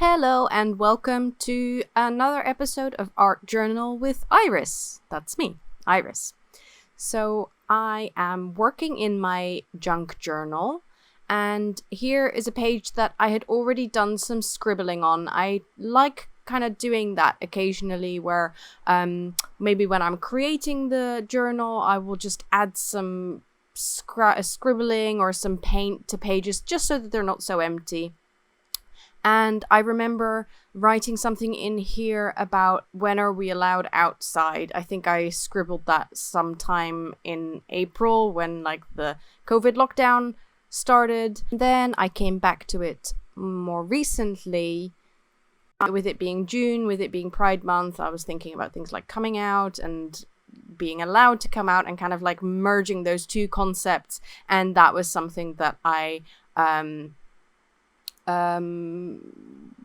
Hello and welcome to another episode of Art Journal with Iris. That's me, Iris. So I am working in my junk journal, and here is a page that I had already done some scribbling on. I like kind of doing that occasionally where maybe when I'm creating the journal, I will just add some scribbling or some paint to pages just so that they're not so empty. And I remember writing something in here about when are we allowed outside. I think I scribbled that sometime in April when the COVID lockdown started. Then I came back to it more recently with it being June, with it being Pride Month. I was thinking about things like coming out and being allowed to come out and kind of like merging those two concepts. And that was something that I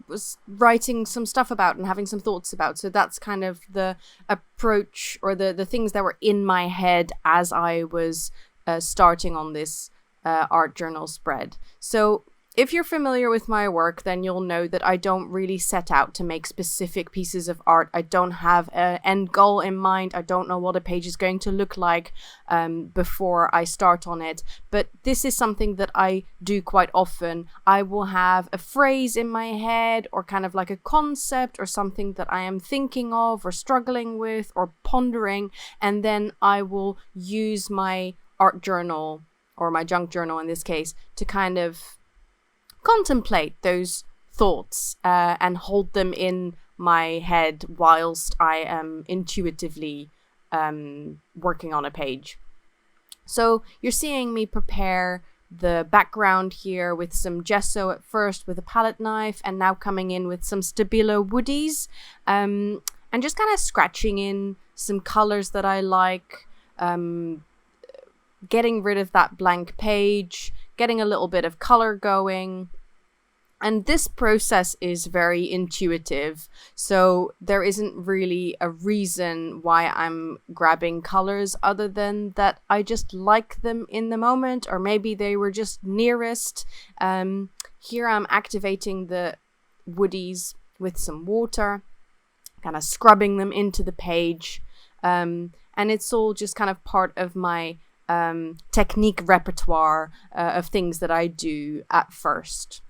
was writing some stuff about and having some thoughts about. So that's kind of the approach or the things that were in my head as I was starting on this art journal spread. So if you're familiar with my work, then you'll know that I don't really set out to make specific pieces of art. I don't have an end goal in mind. I don't know what a page is going to look like before I start on it. But this is something that I do quite often. I will have a phrase in my head or kind of like a concept or something that I am thinking of or struggling with or pondering. And then I will use my art journal or my junk journal in this case to kind of contemplate those thoughts and hold them in my head whilst I am intuitively working on a page. So you're seeing me prepare the background here with some gesso at first with a palette knife, and now coming in with some Stabilo woodies and just kind of scratching in some colors that I like, getting rid of that blank page, getting a little bit of color going. And this process is very intuitive, so there isn't really a reason why I'm grabbing colors other than that I just like them in the moment, or maybe they were just nearest. Here I'm activating the woodies with some water, kind of scrubbing them into the page, and it's all just kind of part of my technique repertoire of things that I do at first.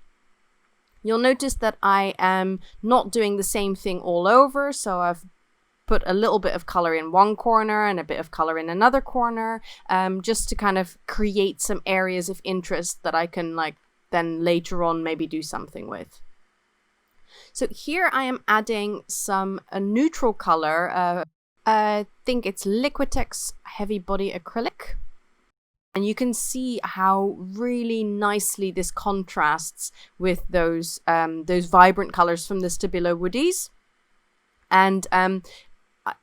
You'll notice that I am not doing the same thing all over, so I've put a little bit of color in one corner and a bit of color in another corner, just to kind of create some areas of interest that I can then later on maybe do something with. So here I am adding a neutral color. I think it's Liquitex Heavy Body Acrylic. And you can see how really nicely this contrasts with those vibrant colors from the Stabilo woodies. And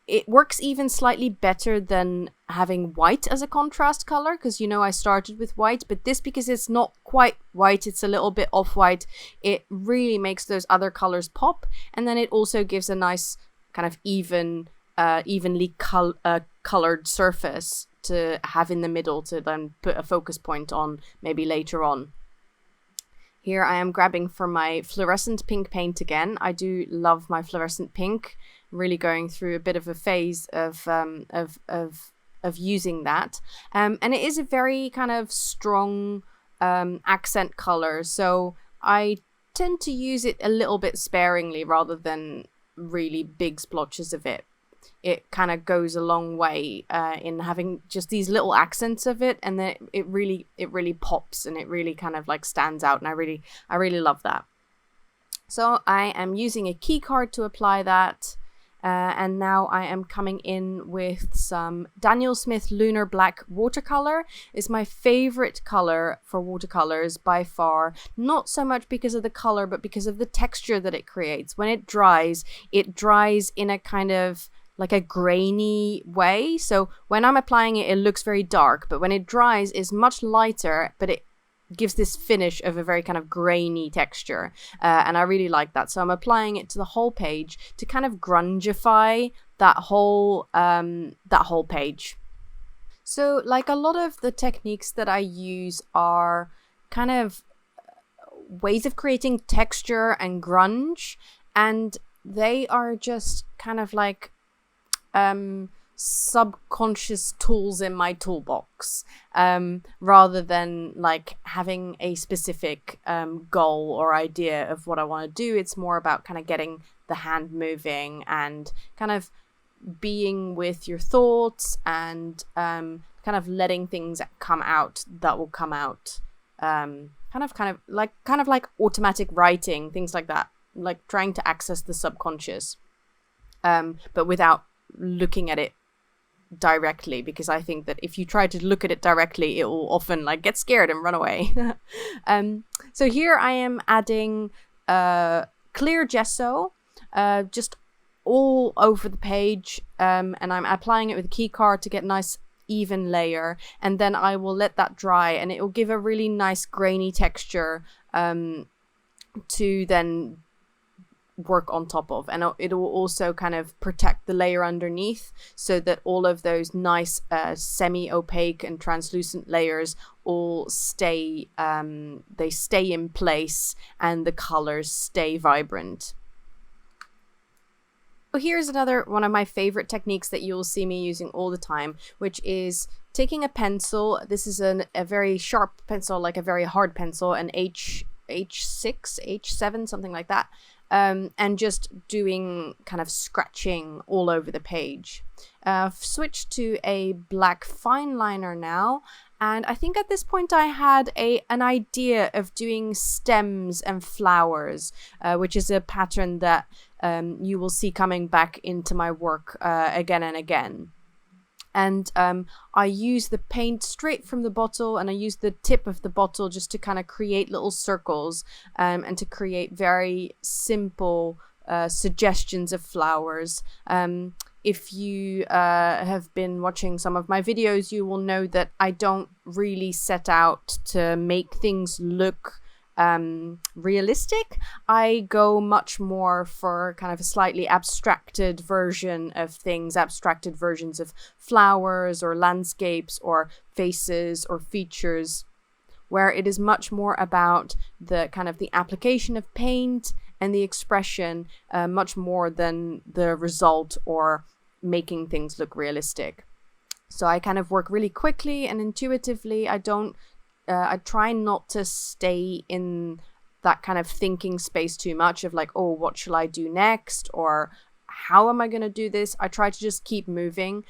it works even slightly better than having white as a contrast color, because I started with white, but this, because it's not quite white, it's a little bit off-white, it really makes those other colors pop. And then it also gives a nice kind of evenly colored surface to have in the middle to then put a focus point on maybe later on. Here I am grabbing for my fluorescent pink paint again. I do love my fluorescent pink. I'm really going through a bit of a phase of using that. And it is a very kind of strong accent color, so I tend to use it a little bit sparingly rather than really big splotches of it. It kind of goes a long way in having just these little accents of it, and then it really pops and it really kind of stands out, and I really love that. So I am using a key card to apply that, and now I am coming in with some Daniel Smith Lunar Black watercolor. It's my favorite color for watercolors by far, not so much because of the color but because of the texture that it creates. When it dries in a kind of like a grainy way. So when I'm applying it, it looks very dark, but when it dries, it's much lighter, but it gives this finish of a very kind of grainy texture. And I really like that. So I'm applying it to the whole page to kind of grungify that whole page. So like a lot of the techniques that I use are kind of ways of creating texture and grunge, and they are just kind of like subconscious tools in my toolbox, rather than like having a specific goal or idea of what I want to do. It's more about kind of getting the hand moving and kind of being with your thoughts and kind of letting things come out that will come out, kind of like automatic writing, things like that, like trying to access the subconscious, but without looking at it directly, because I think that if you try to look at it directly, it will often like get scared and run away. So here I am adding clear gesso just all over the page, and I'm applying it with a key card to get nice even layer, and then I will let that dry, and it will give a really nice grainy texture to then work on top of, and it will also kind of protect the layer underneath, so that all of those nice semi-opaque and translucent layers all stay they stay in place and the colors stay vibrant. So here's another one of my favorite techniques that you'll see me using all the time, which is taking a pencil. This is a very sharp pencil, like a very hard pencil, an H6, H7, something like that. And just doing kind of scratching all over the page. Switch to a black Fineliner now, and I think at this point I had an idea of doing stems and flowers, which is a pattern that you will see coming back into my work again and again. And I use the paint straight from the bottle, and I use the tip of the bottle just to kind of create little circles, and to create very simple suggestions of flowers. If you have been watching some of my videos, you will know that I don't really set out to make things look realistic. I go much more for kind of a slightly abstracted version of things, abstracted versions of flowers or landscapes or faces or features, where it is much more about the kind of the application of paint and the expression, much more than the result or making things look realistic. So I kind of work really quickly and intuitively. I try not to stay in that kind of thinking space too much of like, oh, what shall I do next? Or how am I going to do this? I try to just keep moving,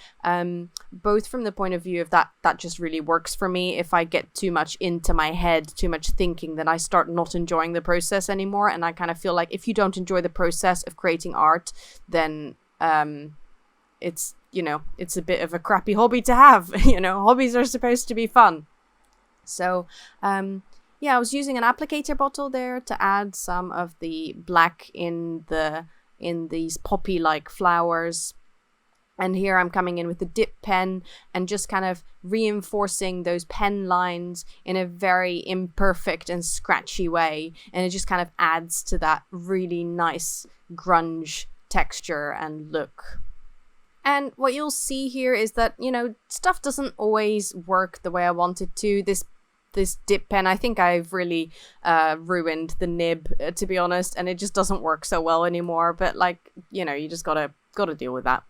both from the point of view of that just really works for me. If I get too much into my head, too much thinking, then I start not enjoying the process anymore. And I kind of feel like if you don't enjoy the process of creating art, then it's a bit of a crappy hobby to have. Hobbies are supposed to be fun. So, I was using an applicator bottle there to add some of the black in these poppy-like flowers. And here I'm coming in with the dip pen and just kind of reinforcing those pen lines in a very imperfect and scratchy way. And it just kind of adds to that really nice grunge texture and look. And what you'll see here is that, stuff doesn't always work the way I want it to. This dip pen, I think I've really ruined the nib, to be honest, and it just doesn't work so well anymore. But you just gotta deal with that.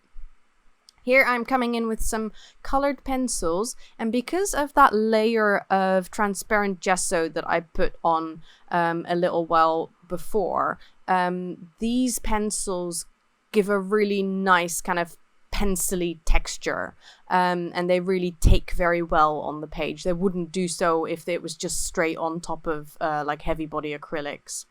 Here I'm coming in with some colored pencils, and because of that layer of transparent gesso that I put on a little while before, these pencils give a really nice kind of pencily texture, and they really take very well on the page. They wouldn't do so if it was just straight on top of like heavy body acrylics.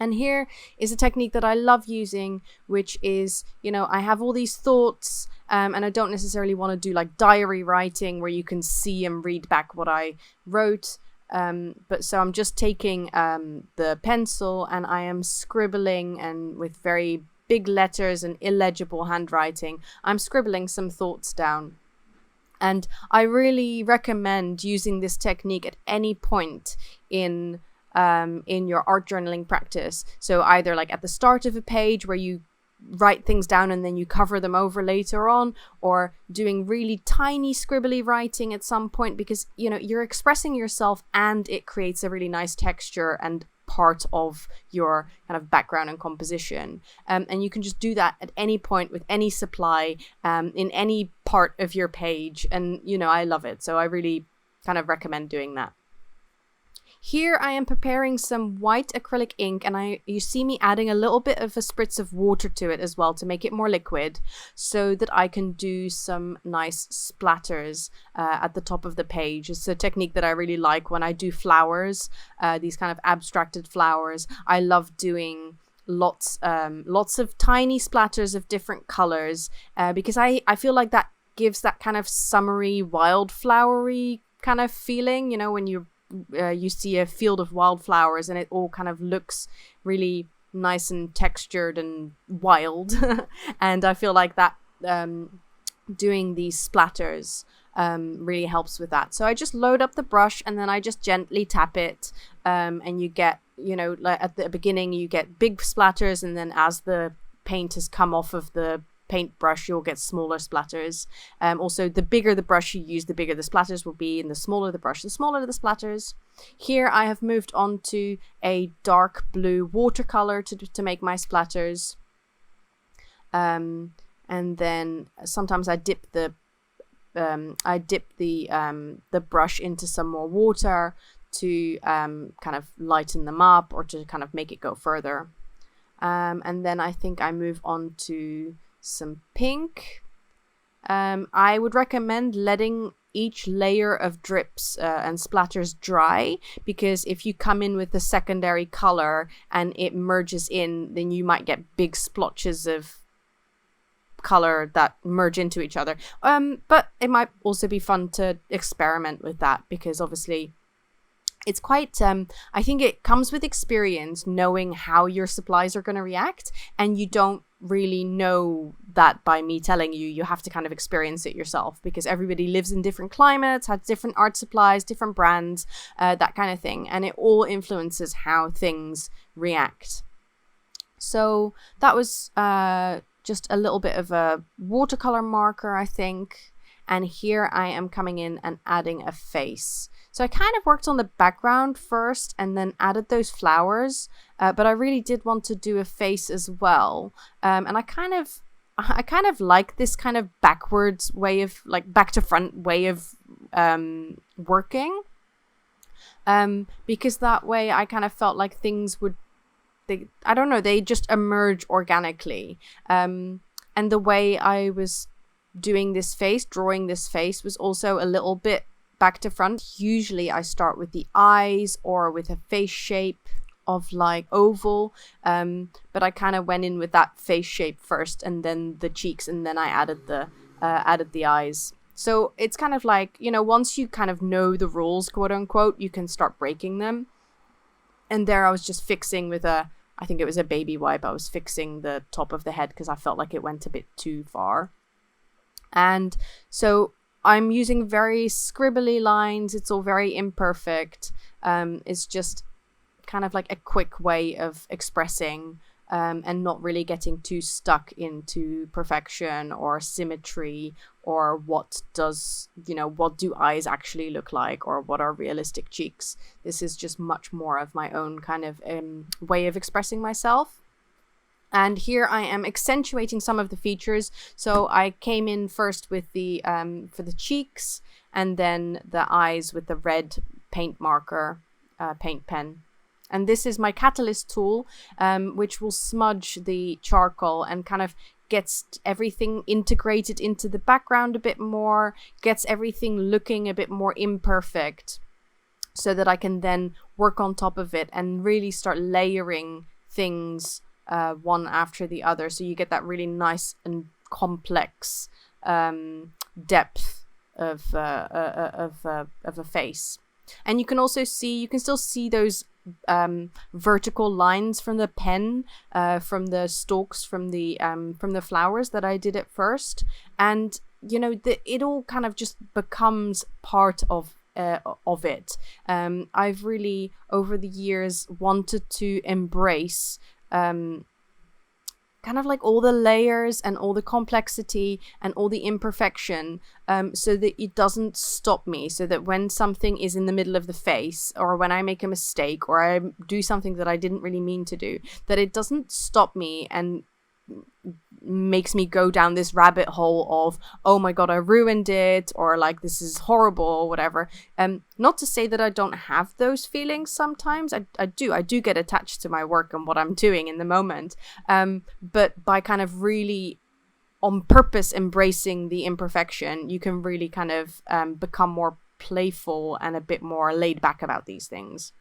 And here is a technique that I love using, which is, I have all these thoughts, and I don't necessarily want to do like diary writing where you can see and read back what I wrote. But so I'm just taking the pencil and I am scribbling, and with very big letters and illegible handwriting, I'm scribbling some thoughts down. And I really recommend using this technique at any point in your art journaling practice. So either like at the start of a page where you write things down and then you cover them over later on, or doing really tiny scribbly writing at some point, because you're expressing yourself and it creates a really nice texture and part of your kind of background and composition. And you can just do that at any point with any supply, in any part of your page. And, you know, I love it. So I really kind of recommend doing that. Here I am preparing some white acrylic ink, and you see me adding a little bit of a spritz of water to it as well to make it more liquid, so that I can do some nice splatters at the top of the page. It's a technique that I really like when I do flowers, these kind of abstracted flowers. I love doing lots of tiny splatters of different colors, because I feel like that gives that kind of summery, wildflowery kind of feeling, you know, when you see a field of wildflowers and it all kind of looks really nice and textured and wild. And I feel like that doing these splatters really helps with that. So I just load up the brush and then I just gently tap it, and you get, you know, like at the beginning you get big splatters, and then as the paint has come off of the paintbrush you'll get smaller splatters. Also, the bigger the brush you use, the bigger the splatters will be, and the smaller the brush, the smaller the splatters. Here I have moved on to a dark blue watercolor to make my splatters, and then sometimes I dip the brush into some more water to kind of lighten them up or to kind of make it go further. And then I think I move on to some pink. I would recommend letting each layer of drips and splatters dry, because if you come in with the secondary color and it merges in, then you might get big splotches of color that merge into each other. But it might also be fun to experiment with that, because obviously it's quite, I think it comes with experience, knowing how your supplies are going to react, and you don't really know that by me telling you. You have to kind of experience it yourself, because everybody lives in different climates, has different art supplies, different brands, that kind of thing, and it all influences how things react. So that was just a little bit of a watercolor marker, I think, and here I am coming in and adding a face. So I kind of worked on the background first and then added those flowers, but I really did want to do a face as well. And I kind of like this kind of backwards way of, like, back to front way of working, because that way I kind of felt like things would, I don't know, they just emerge organically. And the way I was doing this face, drawing this face, was also a little bit back to front. Usually I start with the eyes or with a face shape of like oval, but I kind of went in with that face shape first and then the cheeks, and then I added the eyes. So it's kind of like, you know, once you kind of know the rules, quote unquote, you can start breaking them. And there I was just fixing with I think it was a baby wipe, I was fixing the top of the head because I felt like it went a bit too far. And so I'm using very scribbly lines. It's all very imperfect. It's just kind of like a quick way of expressing, and not really getting too stuck into perfection or symmetry or what do eyes actually look like or what are realistic cheeks. This is just much more of my own kind of way of expressing myself. And here I am accentuating some of the features. So I came in first with the for the cheeks, and then the eyes with the red paint marker, paint pen. And this is my catalyst tool, which will smudge the charcoal and kind of gets everything integrated into the background a bit more, gets everything looking a bit more imperfect, so that I can then work on top of it and really start layering things one after the other, so you get that really nice and complex depth of a face. And you can also still see those vertical lines from the pen, from the stalks, from the flowers that I did at first, and you know, it all kind of just becomes part of it. I've really over the years wanted to embrace kind of like all the layers and all the complexity and all the imperfection, so that it doesn't stop me, so that when something is in the middle of the face, or when I make a mistake, or I do something that I didn't really mean to do, that it doesn't stop me and makes me go down this rabbit hole of, oh my god, I ruined it, or like this is horrible, or whatever. Not to say that I don't have those feelings sometimes. I do get attached to my work and what I'm doing in the moment, but by kind of really on purpose embracing the imperfection, you can really kind of become more playful and a bit more laid back about these things.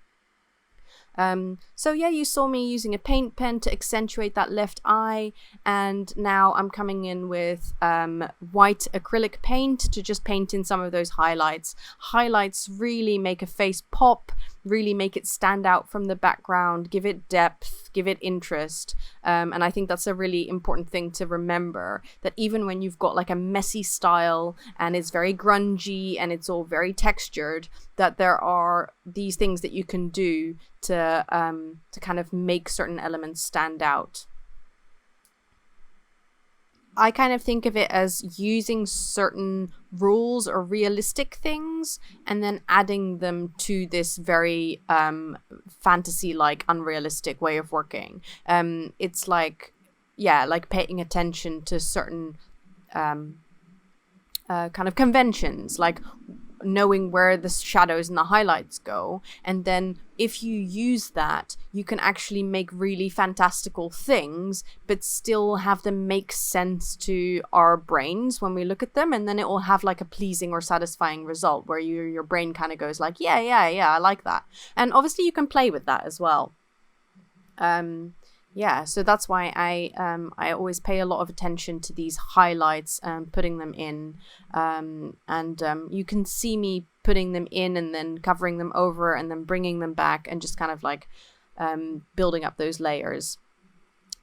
So yeah, you saw me using a paint pen to accentuate that left eye, and now I'm coming in with white acrylic paint to just paint in some of those highlights. Highlights really make a face pop, really make it stand out from the background, give it depth, give it interest, and I think that's a really important thing to remember, that even when you've got like a messy style and it's very grungy and it's all very textured, that there are these things that you can do to kind of make certain elements stand out. I kind of think of it as using certain rules or realistic things and then adding them to this very fantasy-like, unrealistic way of working. It's like, yeah, like paying attention to certain kind of conventions, like knowing where the shadows and the highlights go, and then if you use that, you can actually make really fantastical things but still have them make sense to our brains when we look at them, and then it will have like a pleasing or satisfying result where your brain kind of goes like, yeah, I like that. And obviously you can play with that as well. Yeah, so that's why I always pay a lot of attention to these highlights and putting them in, and you can see me putting them in and then covering them over and then bringing them back and just kind of like building up those layers.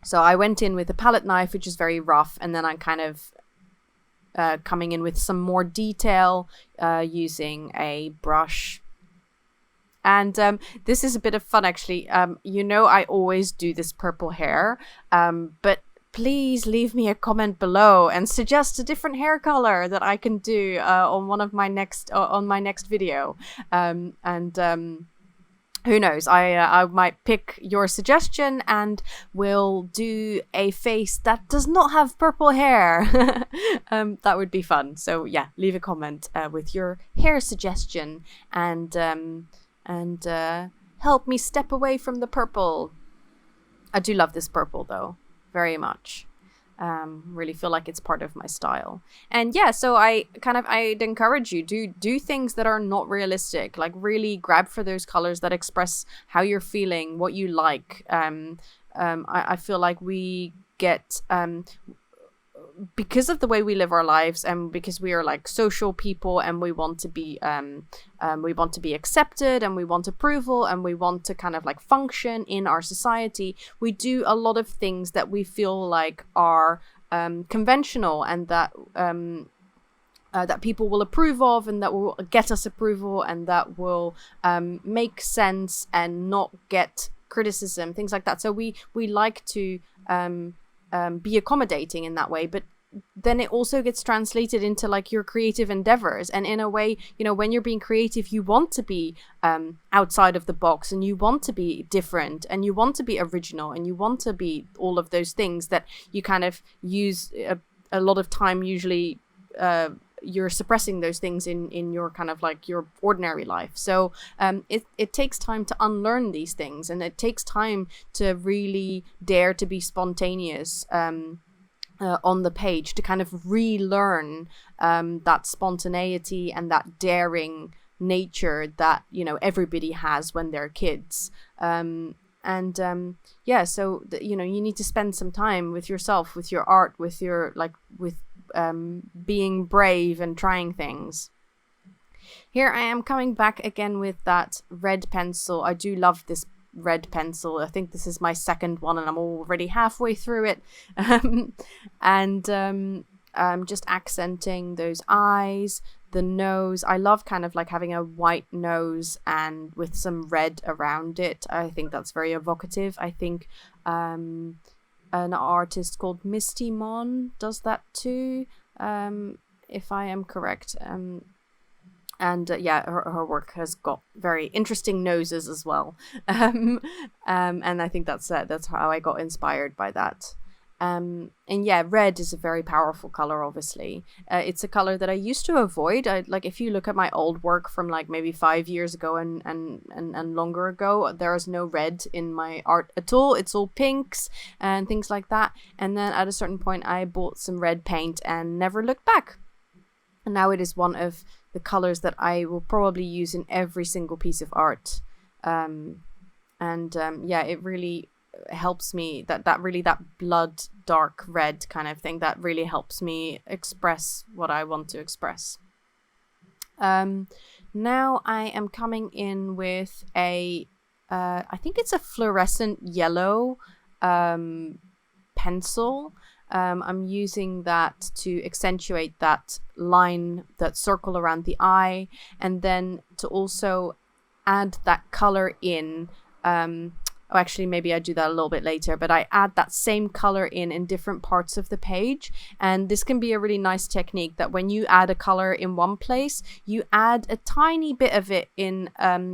So I went in with a palette knife, which is very rough, and then I'm kind of coming in with some more detail using a brush. And this is a bit of fun, actually. I always do this purple hair, but please leave me a comment below and suggest a different hair color that I can do on my next video. Who knows? I might pick your suggestion and we'll do a face that does not have purple hair. That would be fun. So yeah, leave a comment with your hair suggestion and help me step away from the purple. I do love this purple though, very much. Really feel like it's part of my style. And yeah, so I'd encourage you to do things that are not realistic, like really grab for those colors that express how you're feeling, what you like. I feel like we get because of the way we live our lives, and because we are like social people, and we want to be accepted, and we want approval, and we want to kind of like function in our society, we do a lot of things that we feel like are conventional, and that that people will approve of, and that will get us approval, and that will make sense and not get criticism, things like that. So we like to be accommodating in that way, but then it also gets translated into like your creative endeavors. And in a way, when you're being creative, you want to be outside of the box, and you want to be different, and you want to be original, and you want to be all of those things that you kind of use a lot of time. Usually you're suppressing those things in your kind of like your ordinary life. So it takes time to unlearn these things, and it takes time to really dare to be spontaneous on the page, to kind of relearn that spontaneity and that daring nature that everybody has when they're kids. Yeah, so you need to spend some time with yourself, with your art, with your with being brave and trying things. Here I am coming back again with that red pencil. I do love this red pencil. I think this is my second one, and I'm already halfway through it. I'm just accenting those eyes, the nose. I love kind of like having a white nose and with some red around it. I think that's very evocative. I think an artist called Misty Mon does that too, if I am correct. And her work has got very interesting noses as well. And I think that's how I got inspired by that. And yeah, red is a very powerful color, obviously. It's a color that I used to avoid. Like, if you look at my old work from like maybe 5 years ago and longer ago, there is no red in my art at all. It's all pinks and things like that. And then at a certain point, I bought some red paint and never looked back. And now it is one of the colors that I will probably use in every single piece of art. It really helps me, that blood dark red kind of thing, that really helps me express what I want to express. Now I am coming in with I think it's a fluorescent yellow pencil. I'm using that to accentuate that line, that circle around the eye, and then to also add that color in. Actually, maybe I do that a little bit later, but I add that same color in different parts of the page. And this can be a really nice technique, that when you add a color in one place, you add a tiny bit of it in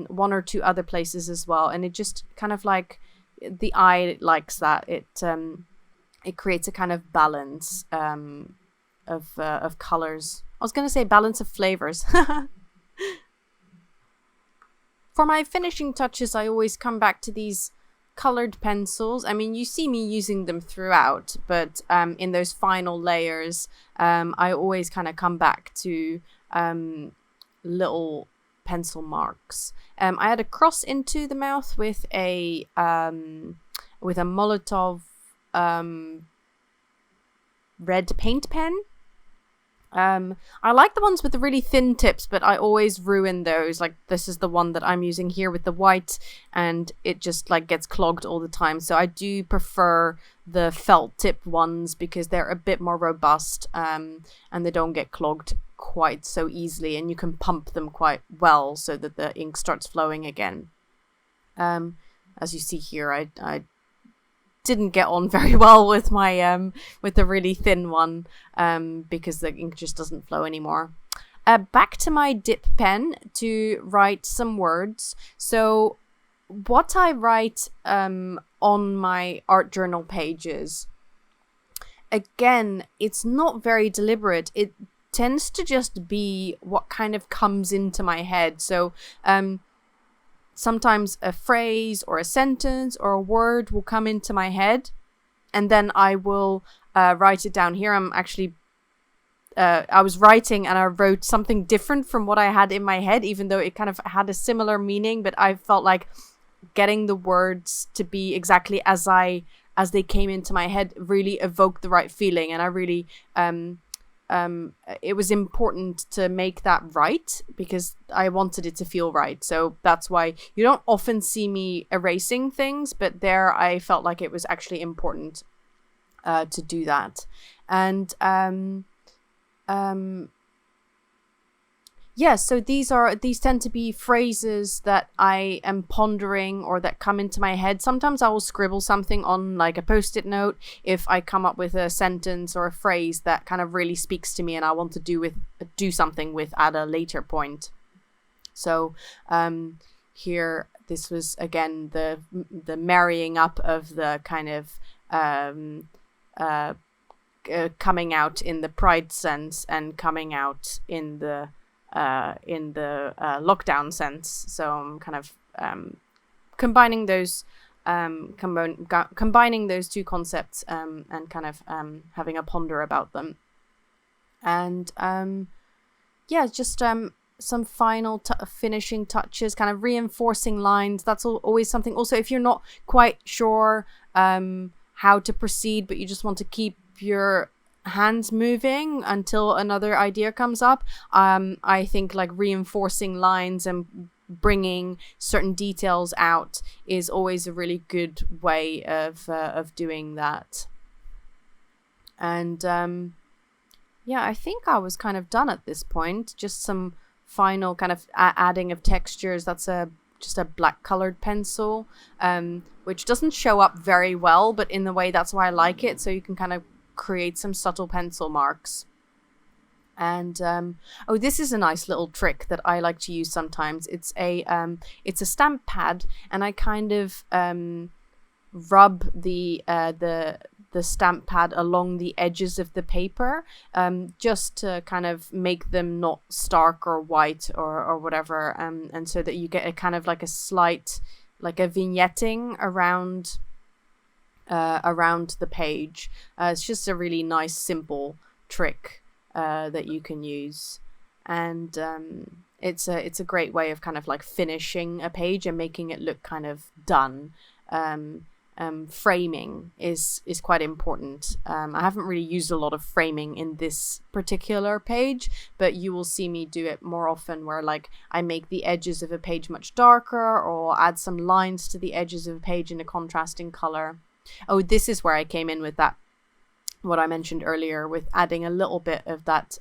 one or two other places as well. And it just kind of like, the eye likes that. It creates a kind of balance of colors. I was going to say balance of flavors. For my finishing touches, I always come back to these colored pencils. I mean, you see me using them throughout, but in those final layers, I always kind of come back to little pencil marks. I had a cross into the mouth with a Molotov red paint pen. I like the ones with the really thin tips, but I always ruin those. Like, this is the one that I'm using here with the white, and it just like gets clogged all the time. So I do prefer the felt tip ones because they're a bit more robust, and they don't get clogged quite so easily, and you can pump them quite well so that the ink starts flowing again. As you see here, I didn't get on very well with my with the really thin one, because the ink just doesn't flow anymore. Back to my dip pen to write some words. So what I write on my art journal pages, again, it's not very deliberate. It tends to just be what kind of comes into my head. So sometimes a phrase or a sentence or a word will come into my head, and then I will write it down. Here I'm actually I was writing and I wrote something different from what I had in my head, even though it kind of had a similar meaning, but I felt like getting the words to be exactly as they came into my head really evoked the right feeling, and I really it was important to make that right because I wanted it to feel right. So that's why you don't often see me erasing things, but there I felt like it was actually important to do that. And so these tend to be phrases that I am pondering or that come into my head. Sometimes I will scribble something on like a post-it note if I come up with a sentence or a phrase that kind of really speaks to me and I want to do something with at a later point. So here, this was again the marrying up of the kind of coming out in the pride sense and coming out in the lockdown sense. So I'm kind of combining those combining those two concepts and kind of having a ponder about them. And just some final finishing touches, kind of reinforcing lines. That's always something. Also, if you're not quite sure how to proceed, but you just want to keep your hands moving until another idea comes up, I think like reinforcing lines and bringing certain details out is always a really good way of doing that. And I think I was kind of done at this point. Just some final kind of adding of textures. That's just a black colored pencil, which doesn't show up very well, but in the way that's why I like it. So you can kind of create some subtle pencil marks. And oh, this is a nice little trick that I like to use sometimes. It's a stamp pad, and I kind of rub the stamp pad along the edges of the paper, just to kind of make them not stark or white or whatever, and so that you get a kind of like a slight, like a vignetting around the page. It's just a really nice, simple trick that you can use, and it's a great way of kind of like finishing a page and making it look kind of done. Framing is quite important. I haven't really used a lot of framing in this particular page, but you will see me do it more often, where like I make the edges of a page much darker, or add some lines to the edges of a page in a contrasting color. Oh, this is where I came in with that, what I mentioned earlier, with adding a little bit of that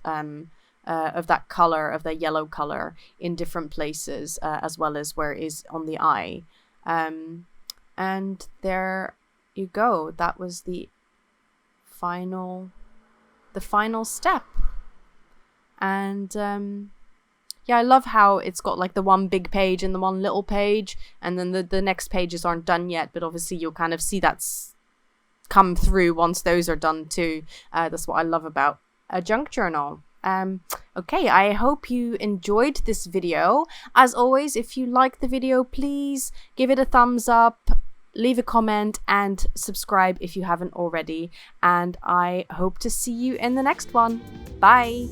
color, of the yellow color, in different places, as well as where it is on the eye. And there you go. That was the final step. And yeah, I love how it's got like the one big page and the one little page, and then the next pages aren't done yet, but obviously you'll kind of see that's come through once those are done too. That's what I love about a junk journal. Okay, I hope you enjoyed this video. As always, if you like the video, please give it a thumbs up, leave a comment, and subscribe if you haven't already. And I hope to see you in the next one. Bye!